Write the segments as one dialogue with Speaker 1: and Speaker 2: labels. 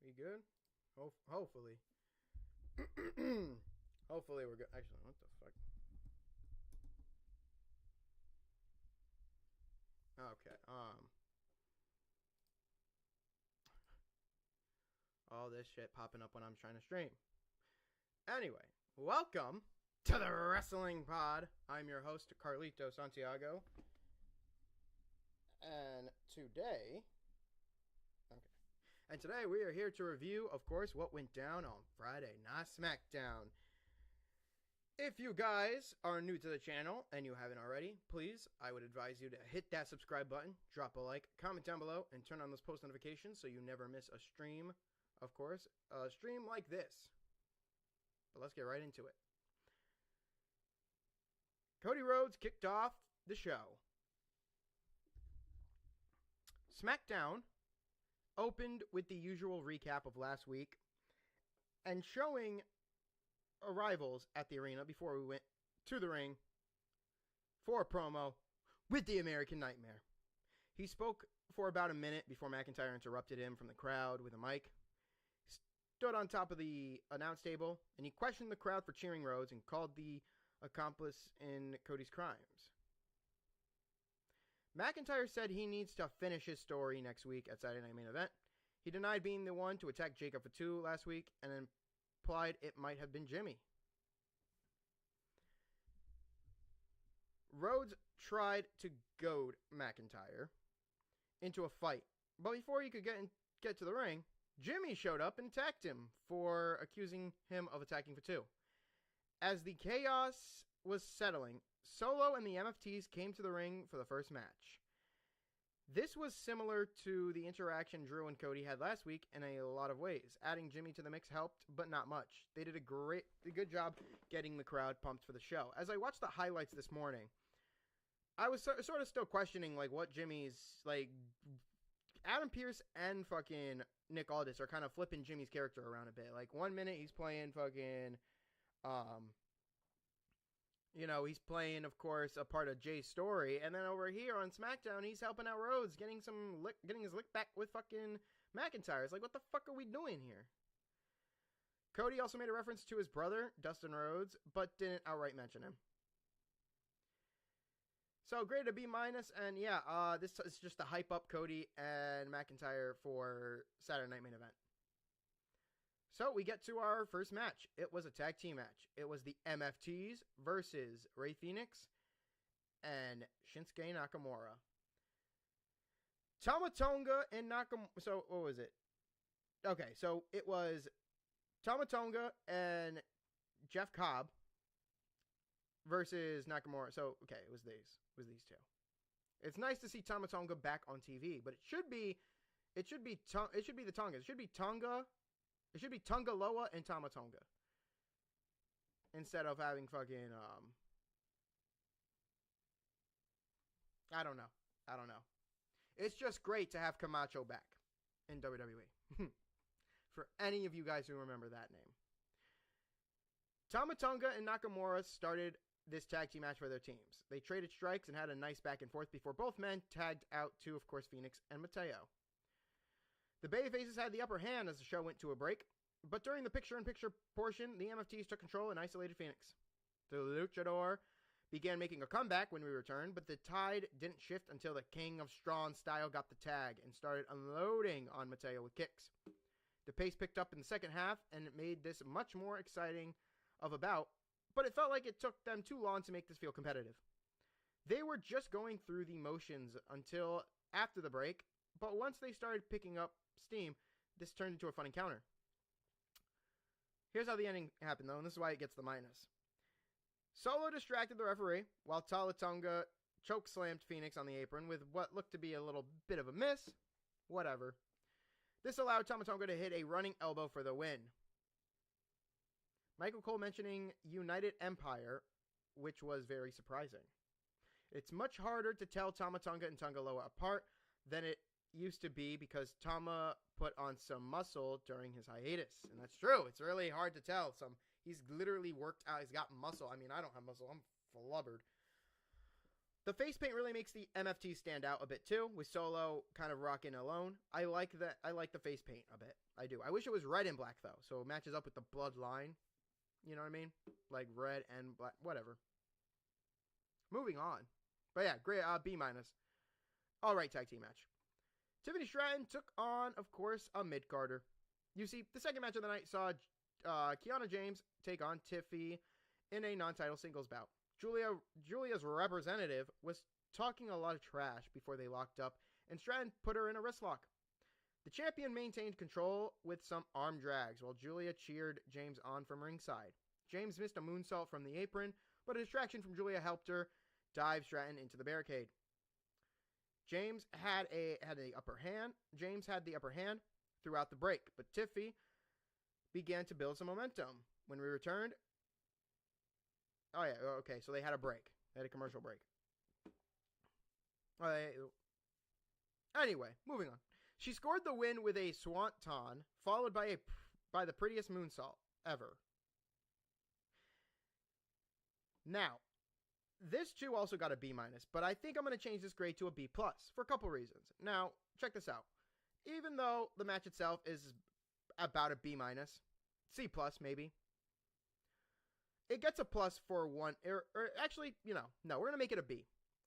Speaker 1: We good? Hopefully. Hopefully we're good. Actually, what the fuck? Okay. All this shit popping up when I'm trying to stream. Anyway, welcome to the Wrestling Pod. I'm your host, Carlito Santiago. And today... Okay. And today we are here to review, of course, what went down on Friday Night SmackDown. If you guys are new to the channel and you haven't already, please, I would advise you to hit that subscribe button, drop a like, comment down below, and turn on those post notifications so you never miss a stream, of course, a stream like this. But let's get right into it. Cody Rhodes kicked off the show. SmackDown opened with the usual recap of last week and showing arrivals at the arena before we went to the ring for a promo with the American Nightmare. He spoke for about a minute before McIntyre interrupted him from the crowd with a mic. He stood on top of the announce table and he questioned the crowd for cheering Rhodes and called the accomplice in Cody's crimes. McIntyre said he needs to finish his story next week at Saturday Night Main Event. He denied being the one to attack Jacob Fatu last week and implied it might have been Jimmy. Rhodes tried to goad McIntyre into a fight, but before he could get to the ring, Jimmy showed up and attacked him for accusing him of attacking Fatu. As the chaos was settling, Solo and the MFTs came to the ring for the first match. This was similar to the interaction Drew and Cody had last week in a lot of ways. Adding Jimmy to the mix helped, but not much. They did a good job getting the crowd pumped for the show. As I watched the highlights this morning, I was sort of still questioning, like, what Jimmy's, like, Adam Pearce and fucking Nick Aldis are kind of flipping Jimmy's character around a bit. Like, 1 minute he's playing fucking, he's playing, of course, a part of Jay's story, and then over here on SmackDown, he's helping out Rhodes, getting his lick back with fucking McIntyre. It's like, what the fuck are we doing here? Cody also made a reference to his brother, Dustin Rhodes, but didn't outright mention him. So, great a B-, and yeah, this is just to hype up Cody and McIntyre for Saturday Night Main Event. So, we get to our first match. It was a tag team match. It was the MFTs versus Rey Fenix and Shinsuke Nakamura. Tama Tonga and Nakamura. So, what was it? Okay, so it was Tama Tonga and Jeff Cobb versus Nakamura. So, okay, it was these two. It's nice to see Tama Tonga back on TV, but it should be the Tonga. It should be Tonga. It should be Tonga Loa and Tama Tonga. Instead of having fucking, I don't know. It's just great to have Camacho back in WWE. For any of you guys who remember that name. Tama Tonga and Nakamura started this tag team match for their teams. They traded strikes and had a nice back and forth before both men tagged out to, of course, Phoenix and Mateo. The Babyfaces had the upper hand as the show went to a break, but during the picture-in-picture portion, the MFTs took control and isolated Phoenix. The Luchador began making a comeback when we returned, but the tide didn't shift until the King of Strong Style got the tag and started unloading on Mateo with kicks. The pace picked up in the second half, and it made this much more exciting of a bout, but it felt like it took them too long to make this feel competitive. They were just going through the motions until after the break, but once they started picking up steam, this turned into a fun encounter. Here's how the ending happened, though, and this is why it gets the minus. Solo distracted the referee, while Tama Tonga choke-slammed Phoenix on the apron with what looked to be a little bit of a miss. Whatever. This allowed Tama Tonga to hit a running elbow for the win. Michael Cole mentioning United Empire, which was very surprising. It's much harder to tell Tama Tonga and Tonga Loa apart than it used to be because Tama put on some muscle during his hiatus. And that's true. It's really hard to tell. He's literally worked out. He's got muscle. I mean, I don't have muscle. I'm flubbered. The face paint really makes the MFT stand out a bit too, with Solo kind of rocking alone. I like that. I like the face paint a bit. I do. I wish it was red and black though, so it matches up with the bloodline. You know what I mean? Like red and black, whatever. Moving on. But yeah, great. B-. All right, tag team match. Tiffany Stratton took on, of course, a mid-carder. You see, the second match of the night saw Kiana James take on Tiffy in a non-title singles bout. Julia's representative was talking a lot of trash before they locked up, and Stratton put her in a wrist lock. The champion maintained control with some arm drags, while Julia cheered James on from ringside. James missed a moonsault from the apron, but a distraction from Julia helped her dive Stratton into the barricade. James had the upper hand throughout the break, but Tiffy began to build some momentum. When we returned, oh yeah, okay, so they had a break. They had a commercial break. Anyway, moving on. She scored the win with a swanton, followed by the prettiest moonsault ever. Now, this too also got a B-, but I think I'm going to change this grade to a B+ for a couple reasons. Now, check this out. Even though the match itself is about a B-, C+ maybe, it gets a plus for one, or actually, no, we're going to make it a B.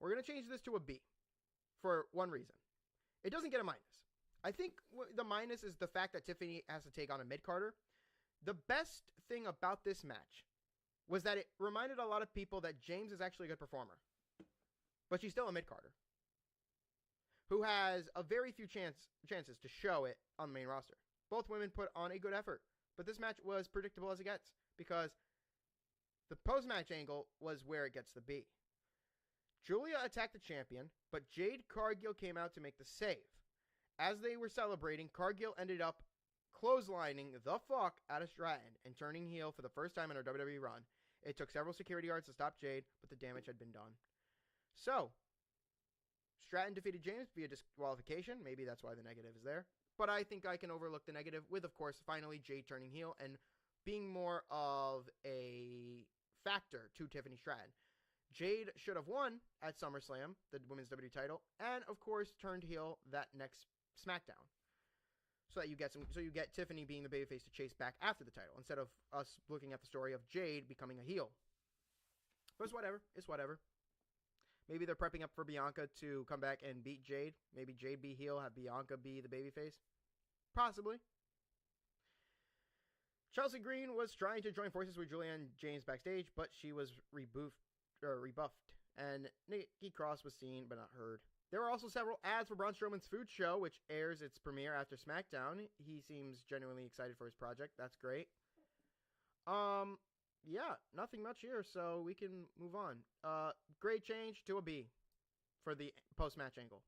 Speaker 1: We're going to change this to a B for one reason. It doesn't get a minus. I think the minus is the fact that Tiffany has to take on a mid-carder. The best thing about this match was that it reminded a lot of people that James is actually a good performer. But she's still a mid-carder who has a very few chances to show it on the main roster. Both women put on a good effort, but this match was predictable as it gets because the post-match angle was where it gets the B. Julia attacked the champion, but Jade Cargill came out to make the save. As they were celebrating, Cargill ended up clotheslining the fuck out of Stratton and turning heel for the first time in her WWE run. It took several security guards to stop Jade, but the damage had been done. So, Stratton defeated James via disqualification. Maybe that's why the negative is there. But I think I can overlook the negative with, of course, finally Jade turning heel and being more of a factor to Tiffany Stratton. Jade should have won at SummerSlam, the women's WWE title, and of course turned heel that next SmackDown. So that you get Tiffany being the babyface to chase back after the title, instead of us looking at the story of Jade becoming a heel. But it's whatever. It's whatever. Maybe they're prepping up for Bianca to come back and beat Jade. Maybe Jade be heel, have Bianca be the babyface. Possibly. Chelsea Green was trying to join forces with Julia and James backstage, but she was rebuffed. And Nikki Cross was seen but not heard. There were also several ads for Braun Strowman's food show, which airs its premiere after SmackDown. He seems genuinely excited for his project. That's great. Yeah, nothing much here, so we can move on. Grade change to a B for the post-match angle.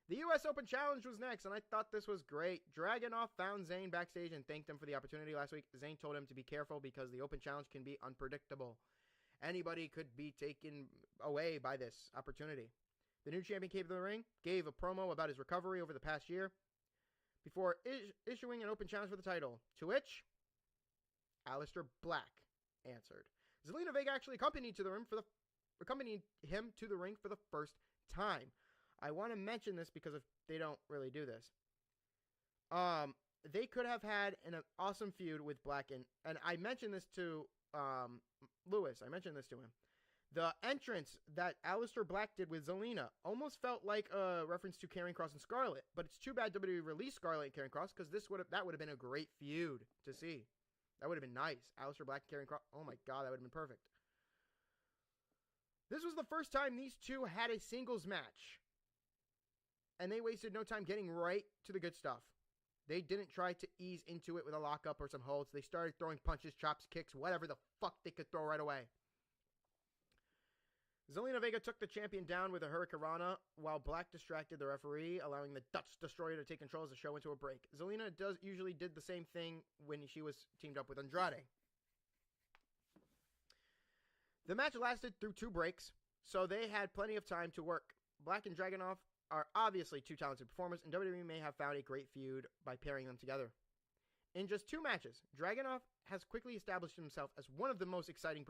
Speaker 1: The U.S. Open Challenge was next, and I thought this was great. Dragunov found Zayn backstage and thanked him for the opportunity last week. Zayn told him to be careful because the Open Challenge can be unpredictable. Anybody could be taken away by this opportunity. The new champion came to the ring, gave a promo about his recovery over the past year, before issuing an open challenge for the title, to which Aleister Black answered. Zelina Vega actually accompanied him to the ring for the first time. I want to mention this because if they don't really do this. They could have had an awesome feud with Black, and I mentioned this to Lewis. I mentioned this to him. The entrance that Aleister Black did with Zelina almost felt like a reference to Karrion Kross and Scarlett, but it's too bad WWE released Scarlett and Karrion Kross because that would have been a great feud to see. That would have been nice. Aleister Black and Karrion Kross. Oh my god, that would have been perfect. This was the first time these two had a singles match, and they wasted no time getting right to the good stuff. They didn't try to ease into it with a lockup or some holds. They started throwing punches, chops, kicks, whatever the fuck they could throw right away. Zelina Vega took the champion down with a Hurricanrana, while Black distracted the referee, allowing the Dutch Destroyer to take control as the show went to a break. Zelina usually did the same thing when she was teamed up with Andrade. The match lasted through 2 breaks, so they had plenty of time to work. Black and Dragunov are obviously 2 talented performers, and WWE may have found a great feud by pairing them together. In just 2 matches, Dragunov has quickly established himself as one of the most exciting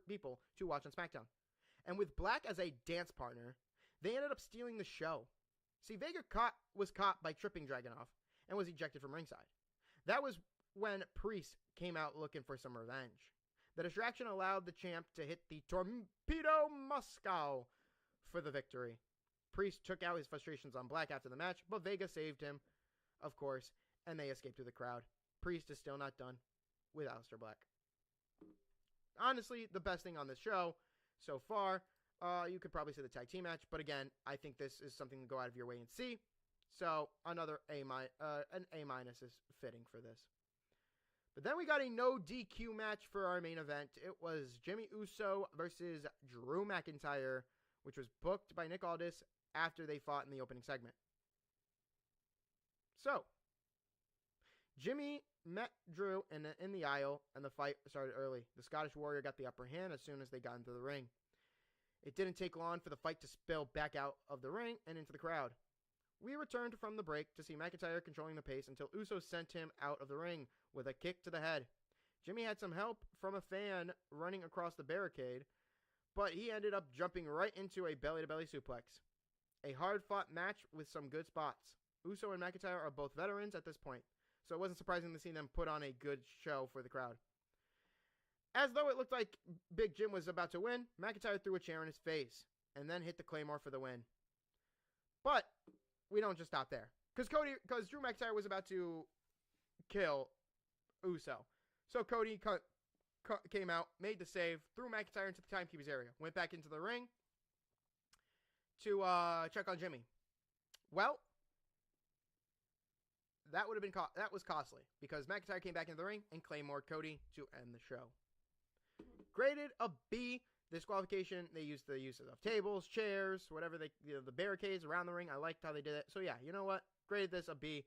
Speaker 1: people to watch on SmackDown. And with Black as a dance partner, they ended up stealing the show. See, Vega was caught by tripping Dragunov and was ejected from ringside. That was when Priest came out looking for some revenge. The distraction allowed the champ to hit the Torpedo Moscow for the victory. Priest took out his frustrations on Black after the match, but Vega saved him, of course, and they escaped through the crowd. Priest is still not done with Aleister Black. Honestly, the best thing on this show so far, you could probably say the tag team match, but again, I think this is something to go out of your way and see. So another an A- is fitting for this. But then we got a no DQ match for our main event. It was Jimmy Uso versus Drew McIntyre, which was booked by Nick Aldis after they fought in the opening segment. So, Jimmy met Drew in the aisle, and the fight started early. The Scottish Warrior got the upper hand as soon as they got into the ring. It didn't take long for the fight to spill back out of the ring and into the crowd. We returned from the break to see McIntyre controlling the pace until Uso sent him out of the ring with a kick to the head. Jimmy had some help from a fan running across the barricade, but he ended up jumping right into a belly-to-belly suplex. A hard-fought match with some good spots. Uso and McIntyre are both veterans at this point, so it wasn't surprising to see them put on a good show for the crowd. As though it looked like Big Jim was about to win, McIntyre threw a chair in his face and then hit the Claymore for the win. But we don't just stop there, because Drew McIntyre was about to kill Uso. So Cody came out, made the save, threw McIntyre into the timekeeper's area, went back into the ring to check on Jimmy. Well, that was costly, because McIntyre came back into the ring and Claymore Cody to end the show. Graded a B. Disqualification. They used the use of tables, chairs, whatever the barricades around the ring. I liked how they did it. So yeah, you know what? Graded this a B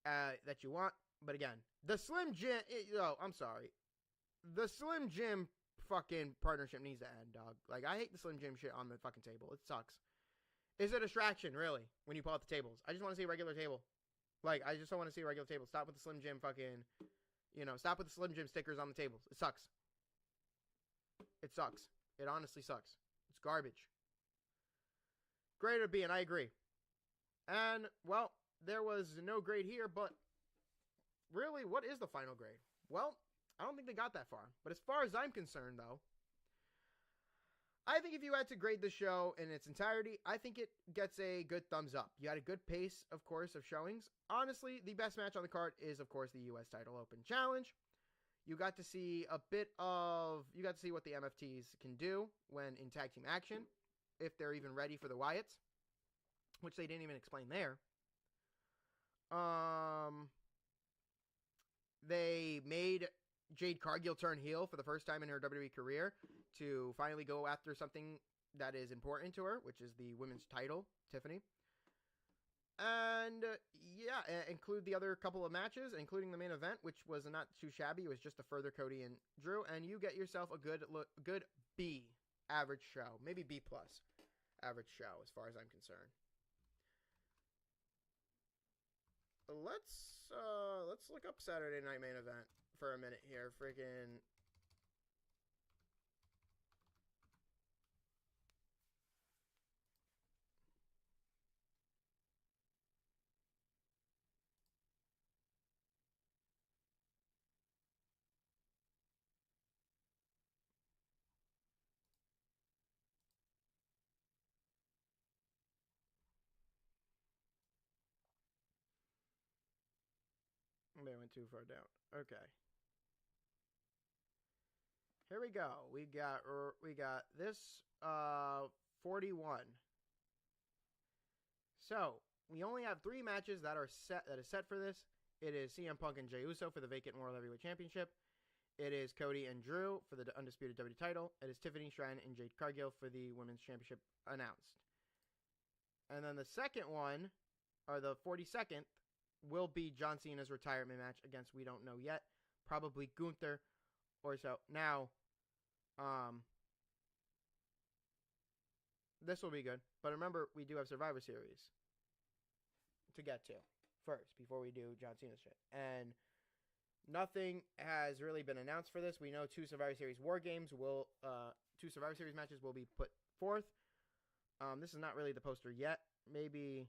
Speaker 1: that you want. But again, the Slim Jim. I'm sorry. The Slim Jim fucking partnership needs to end, dog. Like, I hate the Slim Jim shit on the fucking table. It sucks. It's a distraction, really, when you pull out the tables. I just want to see a regular table. Like, I just don't want to see a regular table. Stop with the Slim Jim fucking, stop with the Slim Jim stickers on the tables. It sucks. It sucks. It honestly sucks. It's garbage. Grade or B, and I agree. And, well, there was no grade here, but really, what is the final grade? Well, I don't think they got that far. But as far as I'm concerned, though, I think if you had to grade the show in its entirety, I think it gets a good thumbs up. You had a good pace, of course, of showings. Honestly, the best match on the card is, of course, the U.S. Title Open Challenge. You got to see what the MFTs can do when in tag team action, if they're even ready for the Wyatts, which they didn't even explain there. They made Jade Cargill turn heel for the first time in her WWE career to finally go after something that is important to her, which is the women's title, Tiffany. And, include the other couple of matches, including the main event, which was not too shabby. It was just a further Cody and Drew, and you get yourself a good B average show. Maybe B plus average show, as far as I'm concerned. Let's look up Saturday Night Main Event for a minute here. Freaking... They went too far down. Okay. Here we go. We got this 41. So, we only have 3 matches that is set for this. It is CM Punk and Jey Uso for the vacant World Heavyweight Championship. It is Cody and Drew for the undisputed WWE title. It is Tiffany Stratton and Jade Cargill for the Women's Championship announced. And then the second one, or the 42nd, will be John Cena's retirement match against we don't know yet. Probably Gunther or so. Now, this will be good. But remember, we do have Survivor Series to get to first before we do John Cena's shit. And nothing has really been announced for this. We know 2 Survivor Series War Games will 2 Survivor Series matches will be put forth. This is not really the poster yet. Maybe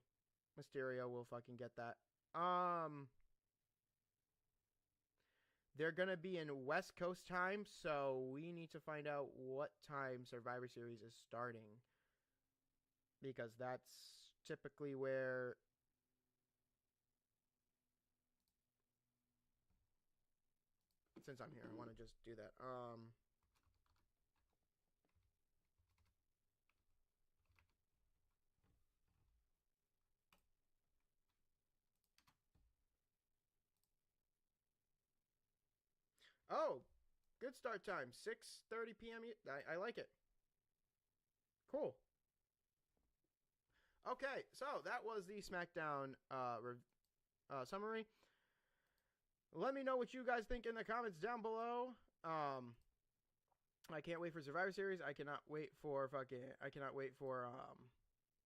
Speaker 1: Mysterio will fucking get that. They're going to be in West Coast time, so we need to find out what time Survivor Series is starting. Because that's typically where... Since I'm here, I want to just do that. Oh, good start time. 6:30 p.m. I like it. Cool. Okay, so that was the SmackDown summary. Let me know what you guys think in the comments down below. I can't wait for Survivor Series. I cannot wait for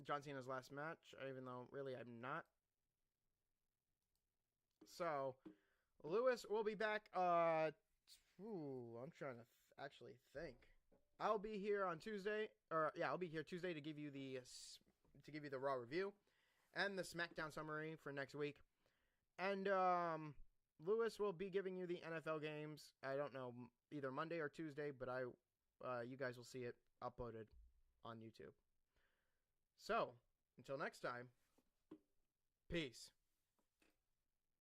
Speaker 1: John Cena's last match, even though really I'm not. So, Lewis will be back. I'm trying to actually think. I'll be here on Tuesday, I'll be here Tuesday to give you the Raw review and the SmackDown summary for next week. And Lewis will be giving you the NFL games. I don't know, either Monday or Tuesday, but you guys will see it uploaded on YouTube. So, until next time, peace.